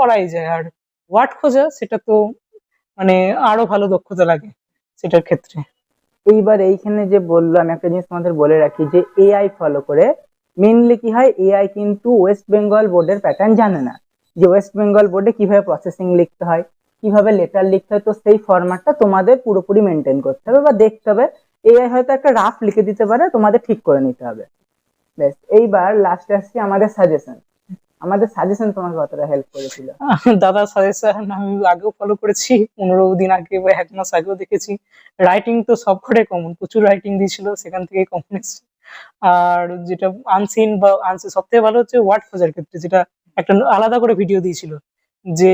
করাই যায়। আর ওয়ার্ড খোঁজা সেটা তো মানে আরো ভালো দক্ষতা লাগে সেটার ক্ষেত্রে। এইবার এইখানে যে বললো, আমি একটা জিনিস তোমাদের বলে রাখি যে এআই ফলো করে মেনলি কি হয়, এআই কিন্তু ওয়েস্ট বেঙ্গল বোর্ডের প্যাটার্ন জানে না, যে ওয়েস্ট বেঙ্গল বোর্ডে কিভাবে প্রসেসিং লিখতে হয়, কিভাবে লেটার লিখতে হয়। তো সেই ফরম্যাটটা তোমাদের পুরোপুরি মেনটেন করতে হবে বা দেখতে হবে। এআই হয়তো একটা রাফ লিখে দিতে পারে, তোমাদের ঠিক করে নিতে হবে। বেশ, এইবার লাস্টে আসছি আমাদের সাজেশন। আমাদের সাজেশন তোমাকে কতটা হেল্প করেছিল? দাদার সাজেশন আমি আগেও ফলো করেছি, 15 দিন আগে বা 1 মাস আগেও দেখেছি। রাইটিং তো সবকটাই কমন, প্রচুর রাইটিং দিয়েছিল, সেখান থেকে কমন এসছে। আর যেটা আনসিন বা আনসিন, সব থেকে ভালো হচ্ছে ওয়ার্ড খোঁজার ক্ষেত্রে, যেটা একটা আলাদা করে ভিডিও দিয়েছিল যে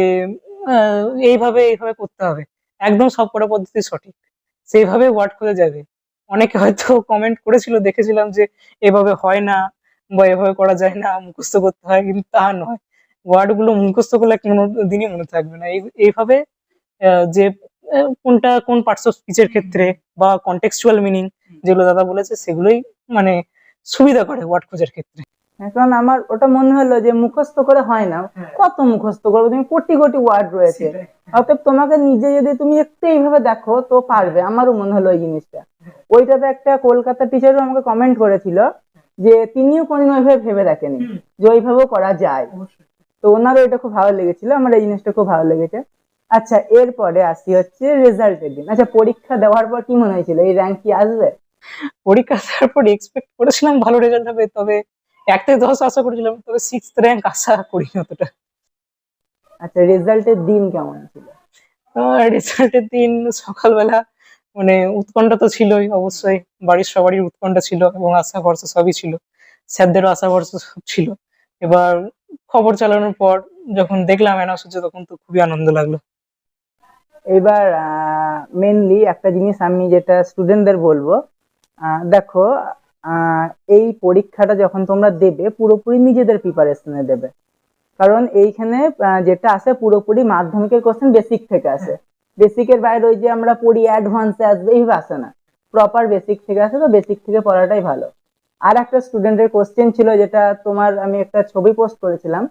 এইভাবে এইভাবে করতে হবে, একদম সবকটা পদ্ধতি সঠিক, সেইভাবে ওয়ার্ড খোঁজা যাবে। অনেকে হয়তো কমেন্ট করেছিল, দেখেছিলাম যে এভাবে হয় না বা এভাবে করা যায় না, মুখস্থ করতে হয়, কিন্তু তা নয়। ওয়ার্ড গুলো মুখস্থ করলে কোনো দিনই মনে থাকবে না। এইভাবে যে কোনটা কোন পার্টস অফ স্পিচের ক্ষেত্রে বা কন্টেক্সচুয়াল মিনিং, যেগুলো দাদা বলেছে সেগুলোই মানে সুবিধা করে ওয়ার্ড খোঁজার ক্ষেত্রে। কারণ আমার ওটা মনে হলো যে মুখস্থ করে হয় না, কত মুখস্থ করবে তুমি, কোটি কোটি ওয়ার্ড রয়েছে। অতএব তোমাকে নিজে যদি তুমি একটু এইভাবে দেখো তো পারবে, আমারও মনে হলো ওই জিনিসটা। ওইটাতে একটা কলকাতা টিচারও আমাকে কমেন্ট করেছিল যে তিনিও কোনদিন ওইভাবে ভেবে দেখেনি যে ওইভাবেও করা যায়। তো ওনারও এটা খুব ভালো লেগেছিল, আমার এই জিনিসটা খুব ভালো লেগেছে। আচ্ছা, এরপরে আসি হচ্ছে রেজাল্টের দিন। আচ্ছা, পরীক্ষা দেওয়ার পর কি মনে হয়েছিল, এই র্যাঙ্ক কি আসবে? পরীক্ষা দেওয়ার পর এক্সপেক্ট করেছিলাম ভালো রেজাল্ট হবে, তবে 1 থেকে 10 আশা করেছিলাম, তবে 6th র্যাঙ্ক আশা করিনি অতটা। আচ্ছা, রেজাল্টের দিন কেমন ছিল? রেজাল্টের দিন সকালবেলা মানে উৎকণ্ঠা তো ছিলই অবশ্যই, বাড়ির সবারই উৎকণ্ঠা ছিল এবং আশা ভরসা সবই ছিল, স্যারদেরও আশা ভরসা সব ছিল। এবার খবর চালানোর পর যখন দেখলাম অ্যানাউন্স হচ্ছে, তখন তো খুবই আনন্দ লাগলো। এবার মেনলি একটা জিনিস আমি যেটা স্টুডেন্টদের বলবো, দেখো, এই পরীক্ষাটা যখন তোমরা দেবে পুরোপুরি নিজেদের প্রিপারেশনে দেবে। কারণ এইখানে যেটা আসে পুরোপুরি মাধ্যমিকের কোশ্চেন বেসিক থেকে আসে। বেসিকের বাইরে ওই যে আমরা পড়ি অ্যাডভান্সে আসবে এইভাবে আসে না, প্রপার বেসিক থেকে আসে। তো বেসিক থেকে পড়াটাই ভালো। আর একটা স্টুডেন্টের কোশ্চেন ছিল, যেটা তোমার আমি একটা ছবি পোস্ট করেছিলাম,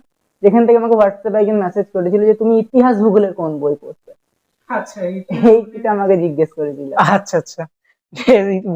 যেখান থেকে আমাকে হোয়াটসঅ্যাপে একজন মেসেজ করেছিল যে তুমি ইতিহাস ভূগোলের কোন বই পড়ছো। আচ্ছা, এইটা আমাকে জিজ্ঞেস করেছিল। আচ্ছা আচ্ছা।